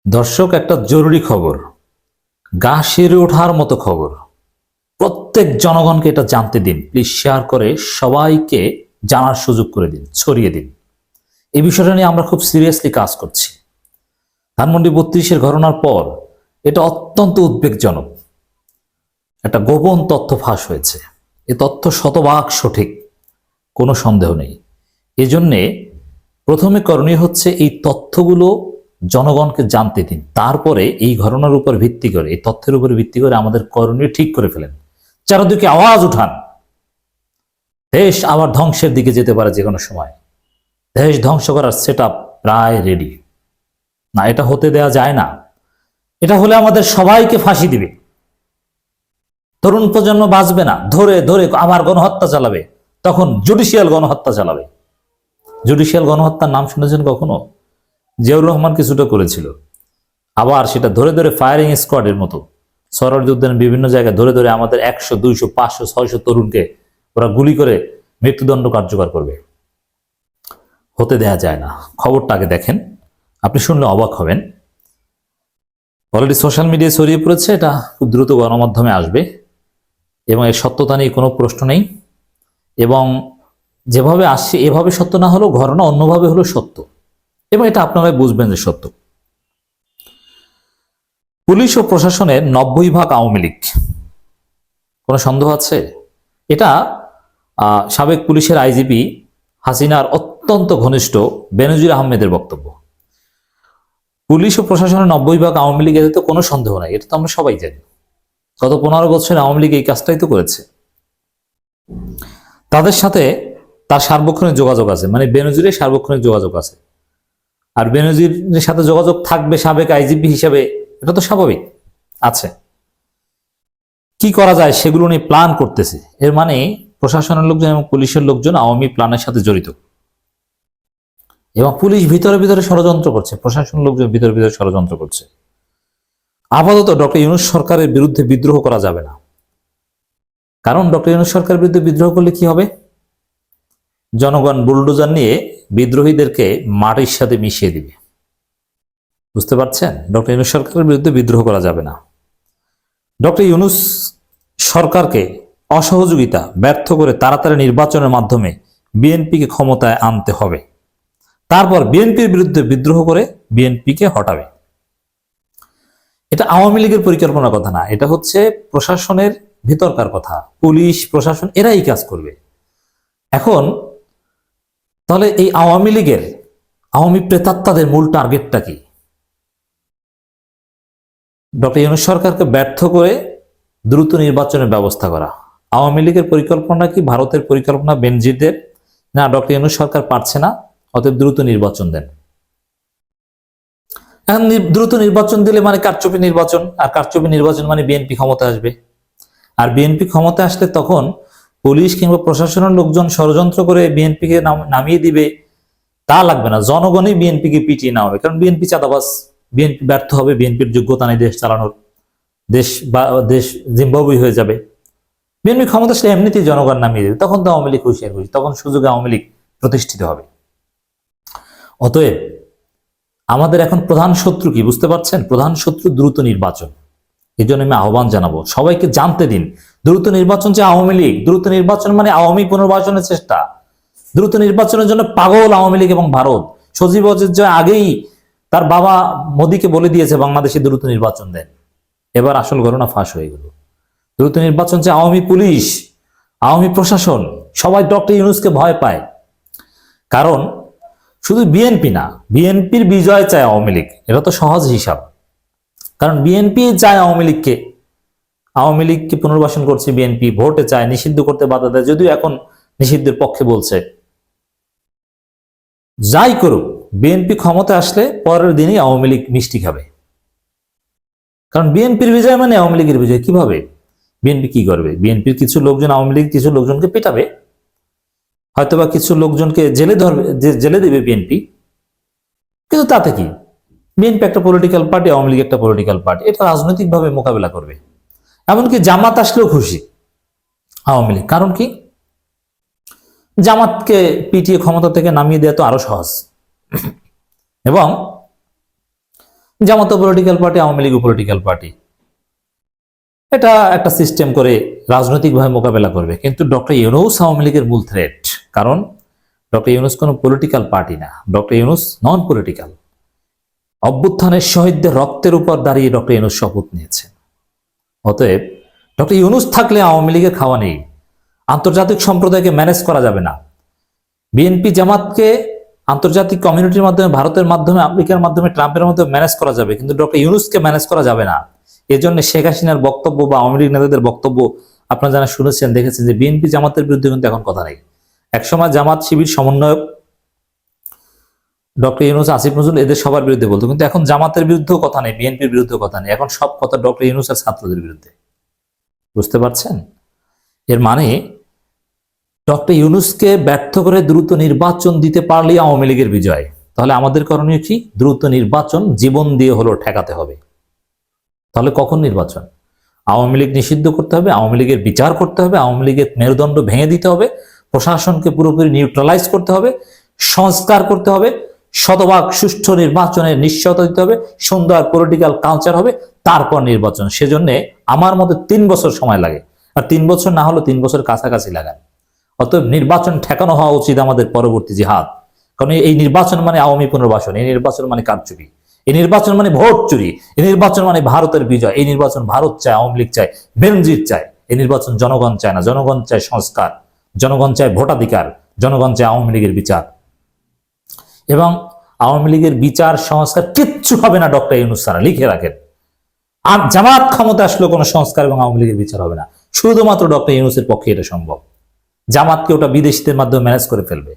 দর্শক, একটা জরুরি খবর, গা শিউরে ওঠার মতো খবর। প্রত্যেক জনগণকে এটা জানতে দিন, প্লিজ শেয়ার করে সবাইকে জানার সুযোগ করে দিন, ছড়িয়ে দিন। এই বিষয়টা নিয়ে আমরা খুব সিরিয়াসলি কাজ করছি। ধানমন্ডি 32-এর ঘটনার পর এটা অত্যন্ত উদ্বেগজনক একটা গোপন তথ্য ফাঁস হয়েছে। এই তথ্য শতভাগ সঠিক, কোনো সন্দেহ নেই। এজন্যে প্রথমে করণীয় হচ্ছে এই তথ্যগুলো জনগণকে জানতে দিন, তারপরে এই ঘটনার উপর ভিত্তি করে, এই তথ্যের উপর ভিত্তি করে আমাদের করণীয় ঠিক করে ফেলেন। চারদিকে আওয়াজ উঠান। দেশ আবার ধ্বংসের দিকে যেতে পারে যে কোনো সময়। দেশ ধ্বংস করার সেট প্রায় রেডি। না, এটা হতে দেয়া যায় না। এটা হলে আমাদের সবাইকে ফাঁসি দিবে। তরুণ প্রজন্ম বাঁচবে না, ধরে ধরে আবার গণহত্যা চালাবে, তখন জুডিশিয়াল গণহত্যা চালাবে। জুডিশিয়াল গণহত্যার নাম শুনেছেন কখনো? জিয়াউর রহমান কিছুটা করেছিল, আবার সেটা ধরে ধরে ফায়ারিং স্কোয়াডের মতো সরোয়ার্দী উদ্যানের বিভিন্ন জায়গায় ধরে ধরে আমাদের 100, 200, 500, 600 তরুণকে ওরা গুলি করে মৃত্যুদণ্ড কার্যকর করবে। হতে দেয়া যায় না। খবরটা আগে দেখেন, আপনি শুনলে অবাক হবেন। অলরেডি সোশ্যাল মিডিয়ায় ছড়িয়ে পড়েছে, এটা খুব দ্রুত গণমাধ্যমে আসবে এবং এর সত্যতা নিয়ে কোনো প্রশ্ন নেই। এবং যেভাবে আসছে এভাবে সত্য না হলেও ঘটনা অন্যভাবে হলো সত্য, এবং এটা আপনারাই বুঝবেন যে সত্য। পুলিশ ও প্রশাসনের 90% আওয়ামী লীগ, কোনো সন্দেহ আছে? এটা সাবেক পুলিশের আইজিপি হাসিনার অত্যন্ত ঘনিষ্ঠ বেনজির আহমেদের বক্তব্য। পুলিশ ও প্রশাসনের 90% আওয়ামী লীগ, এতে তো কোনো সন্দেহ নাই, এটা তো আমরা সবাই জানি। গত 15 বছরে আওয়ামী লীগ এই কাজটাই তো করেছে। তাদের সাথে তার সার্বক্ষণিক যোগাযোগ আছে, মানে বেনজিরের সার্বক্ষণিক যোগাযোগ আছে। আর বেনজিরের সাথে যোগাযোগ থাকবে সাবেক আইজিপি হিসেবে, এটা তো স্বাভাবিক আছে। কি করা যায় সেগুলো নিয়ে প্ল্যান করতেছে। এর মানে প্রশাসনের লোকজন এবং পুলিশের লোকজন আওয়ামী প্ল্যানের সাথে জড়িত, এবং পুলিশ ভিতরে ভিতরে ষড়যন্ত্র করছে, প্রশাসন লোকজন ভিতরে ভিতরে ষড়যন্ত্র করছে। আপাতত ডক্টর ইউনূস সরকারের বিরুদ্ধে বিদ্রোহ করা যাবে না, কারণ ডক্টর ইউনূস সরকারের বিরুদ্ধে বিদ্রোহ করলে কি হবে? জনগণ বুলডোজার নিয়ে বিদ্রোহীদেরকে মাটির সাথে মিশিয়ে দিবে। বুঝতে পারছেন? ডক্টর ইউনূস সরকারের বিরুদ্ধে বিদ্রোহ করা যাবে না। ডক্টর ইউনূস সরকারকে অসহযোগিতা ব্যর্থ করে তাড়াতাড়ি নির্বাচনের মাধ্যমে বিএনপিকে ক্ষমতায় আনতে হবে। তারপর বিএনপির বিরুদ্ধে বিদ্রোহ করে বিএনপিকে হটাবে। এটা আওয়ামী লীগের পরিকল্পনার কথা না, এটা হচ্ছে প্রশাসনের ভিতরকার কথা। পুলিশ প্রশাসন এরাই কাজ করবে। এখন তাহলে এই আওয়ামী লীগের, আওয়ামী প্রেতাত্মাদের মূল টার্গেটটা কি? ডক্টর ইউনূস সরকারকে ব্যর্থ করে দ্রুত নির্বাচনের ব্যবস্থা করা। আওয়ামী লীগের পরিকল্পনা কি ভারতের পরিকল্পনা, বেনজিরদের? না, ডক্টর ইউনূস সরকার পারছে না, অতএব দ্রুত নির্বাচন দেন। এখন দ্রুত নির্বাচন দিলে মানে কারচুপি নির্বাচন, আর কারচুপি নির্বাচন মানে বিএনপি ক্ষমতা আসবে। আর বিএনপি ক্ষমতা আসলে তখন পুলিশ কিংবা প্রশাসনের লোকজন ষড়যন্ত্র করে বিএনপিকে নামিয়ে দিবে, তা লাগবে না। জনগণই বিএনপিকে পিটিয়ে নেওয়া হবে, কারণ বিএনপি চাঁদাবাজ, বিএনপি ব্যর্থ হবে, বিএনপির যোগ্যতা নেই দেশ চালানোর, দেশ জিম্বাবুই হয়ে যাবে। বিএনপি ক্ষমতা আসলে এমনিতেই জনগণ নামিয়ে দেবে, তখন তো আওয়ামী লীগ হুঁশিয়ার খুশি, তখন সুযোগে আওয়ামী লীগ প্রতিষ্ঠিত হবে। অতএব আমাদের এখন প্রধান শত্রু কি বুঝতে পারছেন? প্রধান শত্রু দ্রুত নির্বাচন। এই জন্য আমি আহ্বান জানাবো, সবাইকে জানতে দিন দ্রুত নির্বাচন যে আওয়ামী লীগ, দ্রুত নির্বাচন মানে আওয়ামী পুনর্বাসনের চেষ্টা। দ্রুত নির্বাচনের জন্য পাগল আওয়ামী লীগ এবং ভারত। সজীব ওয়াজেদ আগেই তার বাবা মোদীকে বলে দিয়েছে বাংলাদেশে দ্রুত নির্বাচন দেন। এবার আসল ঘটনা ফাঁস হয়ে গেল। দ্রুত নির্বাচন যে আওয়ামী পুলিশ, আওয়ামী প্রশাসন সবাই ডক্টর ইউনূসকে ভয় পায়। কারণ শুধু বিএনপি না, বিএনপির বিজয় চায় আওয়ামী লীগ, এটা তো সহজ হিসাব। কারণ বিএনপি চায় আওয়ামী লীগকে পুনর্বাসন করছে বিএনপি, ভোটে চায়, নিষিদ্ধ করতে বাধা দেয়, যদিও এখন নিষিদ্ধের পক্ষে বলছে। যাই করুক, বিএনপি ক্ষমতা আসলে পরের দিনই আওয়ামী লীগ মিষ্টি খাবে। কারণ বিএনপির বিজয় মানে আওয়ামী লীগের বিজয়। কিভাবে? বিএনপি কি করবে? বিএনপির কিছু লোকজন আওয়ামী লীগ কিছু লোকজনকে পেটাবে, হয়তোবা কিছু লোকজনকে জেলে দেবে বিএনপি, কিন্তু তাতে কি? বিএনপি একটা পলিটিক্যাল পার্টি, আওয়ামী লীগ একটা পলিটিক্যাল পার্টি, এটা রাজনৈতিকভাবে মোকাবেলা করবে। এমনকি জামাত আসলেও খুশি আওয়ামী লীগ। কারণ কি? জামাতকে পিটিয়ে ক্ষমতা থেকে নামিয়ে দেওয়া তো আরো সহজ। এবং জামাতও পলিটিক্যাল পার্টি, আওয়ামী লীগও পলিটিক্যাল পার্টি, এটা একটা সিস্টেম করে রাজনৈতিকভাবে মোকাবেলা করবে। কিন্তু ডক্টর ইউনূস আওয়ামী লীগের মূল থ্রেট, কারণ ডক্টর ইউনূস কোনো পলিটিক্যাল পার্টি না, ডক্টর ইউনূস নন পলিটিক্যাল। অভ্যুত্থানের শহীদদের রক্তের উপর দাঁড়িয়ে ডক্টর ইউনূস শপথ নিয়েছেন। অতএব ডক্টর ইউনূস থাকলে আওয়ামী লীগের খাওয়া নেই, আন্তর্জাতিক সম্প্রদায়কে ম্যানেজ করা যাবে না। বিএনপি জামাতকে আন্তর্জাতিক কমিউনিটির মাধ্যমে, ভারতের মাধ্যমে, আমেরিকার মাধ্যমে, ট্রাম্পের মাধ্যমে ম্যানেজ করা যাবে, কিন্তু ডক্টর ইউনূসকে ম্যানেজ করা যাবে না। এজন্য শেখ হাসিনার বক্তব্য বা আওয়ামী লীগ নেতাদের বক্তব্য আপনারা যারা শুনেছেন, দেখেছেন যে বিএনপি জামাতের বিরুদ্ধে কিন্তু এখন কথা নেই। একসময় জামাত শিবির সমন্বয়ক ডক্টর ইউনূস, আসিফ নজরুল এদের সবার বিরুদ্ধে বলতো, কিন্তু এখন জামাতের বিরুদ্ধেও কথা নেই, বিএনপির বিরুদ্ধেও কথা নেই, এখন সব কথা ডক্টর ইউনূস আর ছাত্রদের বিরুদ্ধে। বুঝতে পারছেন? এর মানে ডক্টর ইউনূসকে ব্যর্থ করে দ্রুত নির্বাচন দিতে পারলেই আওয়ামী লীগের বিজয়। তাহলে আমাদের করণীয় কি? দ্রুত নির্বাচন জীবন দিয়ে হলেও ঠেকাতে হবে। তাহলে কখন নির্বাচন? আওয়ামী লীগ নিষিদ্ধ করতে হবে, আওয়ামী লীগের বিচার করতে হবে, আওয়ামী লীগের মেরুদণ্ড ভেঙে দিতে হবে, প্রশাসনকে পুরোপুরি নিউট্রালাইজ করতে হবে, সংস্কার করতে হবে, শতভাগ সুষ্ঠু নির্বাচনের নিশ্চয়তা দিতে হবে, সুন্দর পলিটিক্যাল কালচার হবে, তারপর নির্বাচন। সেজন্য আমার মতে 3 বছর সময় লাগে, আর 3 বছর না হলো 3 বছর কাছাকাছি লাগায়। অতএব নির্বাচন ঠেকানো হওয়া উচিত আমাদের পরবর্তী জিহাদ। কারণ এই নির্বাচন মানে আওয়ামী পুনর্বাসন, এই নির্বাচন মানে কারচুপি, এই নির্বাচন মানে ভোট চুরি, এই নির্বাচন মানে ভারতের বিজয়। এই নির্বাচন ভারত চায়, আওয়ামী লীগ চায়, বেনজির চায়। এই নির্বাচন জনগণ চায় না, জনগণ চায় সংস্কার, জনগণ চায় ভোটাধিকার, জনগণ চায় আওয়ামী লীগের বিচার। এবং আওয়ামী লীগের বিচার সংস্কার কিচ্ছু হবে না ডক্টর ইউনূস ছাড়া, লিখে রাখেন। আর জামাত ক্ষমতা আসলে কোনো সংস্কার এবং আওয়ামী লীগের বিচার হবে না, শুধুমাত্র ডক্টর ইউনূসের পক্ষে এটা সম্ভব। জামাতকে ওটা বিদেশিদের মাধ্যমে ম্যানেজ করে ফেলবে।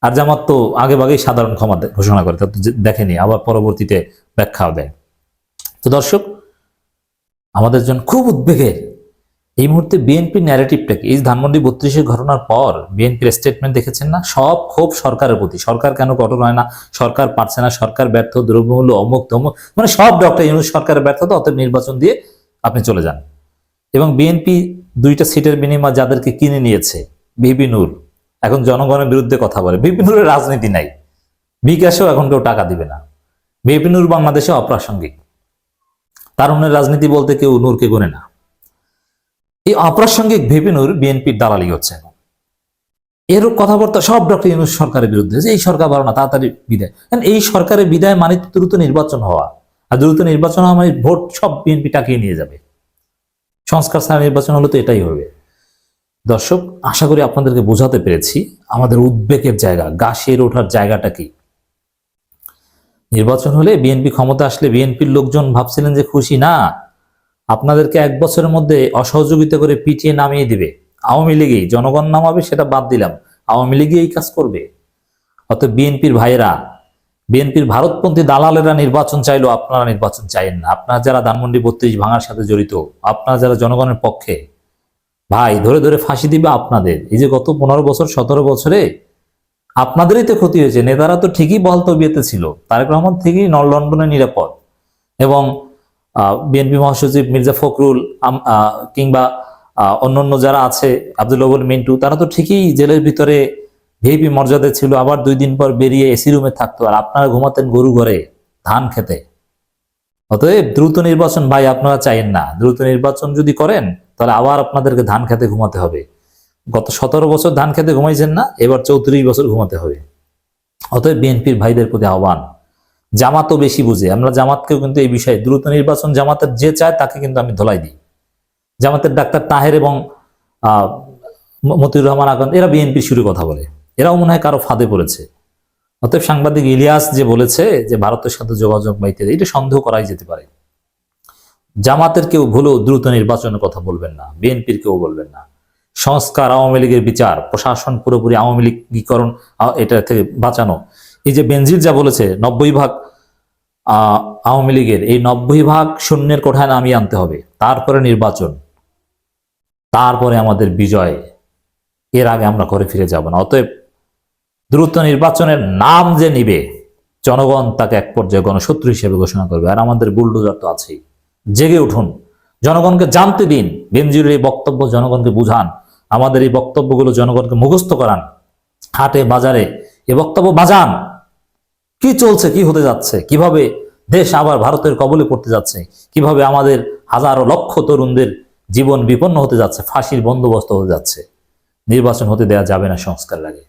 আর জামাত তো আগে ভাগেই সাধারণ ক্ষমতা ঘোষণা করে, তা তো দেখেনি, আবার পরবর্তীতে ব্যাখ্যাও দেয়। তো দর্শক, আমাদের জন্য খুব উদ্বেগের এই মুহূর্তে বিএনপির ন্যারেটিভটাকে, এই ধানমন্ডি 32-এর ঘটনার পর বিএনপির স্টেটমেন্ট দেখেছেন না, সব ক্ষোভ সরকারের প্রতি। সরকার কেন কঠোর হয় না, সরকার পারছে না, সরকার ব্যর্থ, দ্রব্যমূল্য অমুক তমুক, মানে সব ডক্টর ইউনূস সরকারের ব্যর্থতা, অতএব নির্বাচন দিয়ে আপনি চলে যান। এবং বিএনপি 2টা সিটের বিনিময়ে যাদেরকে কিনে নিয়েছে, ভিপি নূর এখন জনগণের বিরুদ্ধে কথা বলে। ভিপি নূরের রাজনীতি নাই, বিকাশেও এখন কেউ টাকা দিবে না। ভিপি নূর বাংলাদেশে অপ্রাসঙ্গিক, তারুণের রাজনীতি বলতে কেউ নূরকে গোনে না। এই অপ্রাসঙ্গিক ভিপি নূর বিএনপির দালালি হচ্ছে এখন। এর কথাবার্তা সব ডক্টর ইউনূস সরকারের বিরুদ্ধে, যে এই সরকার ভালো না, তাড়াতাড়ি বিদায়। এই সরকারের বিদায় মানে দ্রুত নির্বাচন হওয়া, আর দ্রুত নির্বাচন হওয়া মানে ভোট সব বিএনপি টাকিয়ে নিয়ে যাবে। সংস্কার ছাড়া নির্বাচন হলে তো এটাই হবে। দর্শক, আশা করি আপনাদেরকে বোঝাতে পেরেছি আমাদের উদ্বেগের জায়গা, গা শিউরে ওঠার জায়গাটা কি। নির্বাচন হলে, বিএনপি ক্ষমতা আসলে বিএনপির লোকজন ভাবছিলেন যে খুশি না, আপনাদেরকে 1 বছরের মধ্যে অসহযোগিতা করে পিটিয়ে নামিয়ে দিবে। আওয়ামী লীগই জনগণ নামাবে, সেটা বাদ দিলাম, আওয়ামী লীগই এই কাজ করবে। অতএব বিএনপির ভাইয়েরা, বিএনপির ভারতপন্থী দালালেরা নির্বাচন চাইলো, আপনারা নির্বাচন চাইেন না। আপনারা যারা ধানমন্ডি 32 ভাঙার সাথে জড়িত, আপনারা যারা জনগণের পক্ষে, ভাই ধরে ধরে ফাঁসি দিবে আপনাদের। এই যে গত 15 বছর 17 বছরে আপনাদেরই তো ক্ষতি হয়েছে। নেতারা তো ঠিকই বলতবিয়েতে ছিল, তারেক রহমান ঠিকই লন্ডনে নিরাপদ, এবং বিএনপি মহাসচিব মির্জা ফখরুল কিংবা অন্যান্য যারা আছে, আব্দুল আউয়াল মিন্টু, তারা তো ঠিকই জেলের ভিতরে ভিআইপি মর্যাদা ছিল, আবার 2 দিন পর বেরিয়ে এসি রুমে থাকতো, আর আপনারা ঘুমাতেন গরু ঘরে ধান খেতে। অতএব দ্রুত নির্বাচন ভাই আপনারা চাইেন না। দ্রুত নির্বাচন যদি করেন তাহলে আবার আপনাদেরকে ধান খেতে ঘুমাতে হবে। গত 17 বছর ধান খেতে ঘুমাইছেন না, এবার 34 বছর ঘুমাতে হবে। অতএব বিএনপির ভাইদের প্রতি আহ্বান, জামাতও বেশি বুঝে, আমরা জামাতকেও কিন্তু এই বিষয়ে দ্রুত নির্বাচন জামাতের যে চায় তাকে কিন্তু আমি ধোলাই দিই। জামাতের ডাক্তার তাহের এবং মতিউর রহমান আকান্ত, এরা বিএনপির শুরু কথা বলে, এরাও মনে হয় কারো ফাঁদে পড়েছে। অতএব সাংবাদিক ইলিয়াস যে বলেছে যে ভারতের সাথে যোগাযোগ বাইতে, এটা সন্দেহ করাই যেতে পারে। জামাতের কেউ ভুলেও দ্রুত নির্বাচনের কথা বলবেন না, বিএনপির কেউ বলবেন না। সংস্কার, আওয়ামী লীগের বিচার, প্রশাসন পুরোপুরি আওয়ামী লীগীকরণ, এটা থেকে বাঁচানো। এই যে বেনজির যা বলেছে 90% আওয়ামী লীগের, এই 90% শূন্যের কোঠায় নামিয়ে আনতে হবে, তারপরে নির্বাচন, তারপরে আমাদের বিজয়। এর আগে আমরা ঘরে ফিরে যাব না। অতএব দ্রুত নির্বাচনের নাম যে নিবে, জনগণ তাকে এক পর্যায়ে গণশত্রু হিসেবে ঘোষণা করবে। আর আমাদের বুলডোজার তো আছেই। জেগে উঠুন, জনগণকে জানতে দিন, বেনজিরের এই বক্তব্য জনগণকে বুঝান, আমাদের এই বক্তব্যগুলো জনগণকে মুখস্থ করান, হাটে বাজারে এ বক্তব্য বাজান। কি চলছে, কি হতে যাচ্ছে, কিভাবে দেশ আবার ভারতের কবলে পড়তে যাচ্ছে, কিভাবে আমাদের হাজারো লক্ষ তরুণদের জীবন বিপন্ন হতে যাচ্ছে, ফাঁসির বন্দোবস্ত হতে যাচ্ছে। নির্বাচন হতে দেওয়া যাবে না সংস্কার লাগে।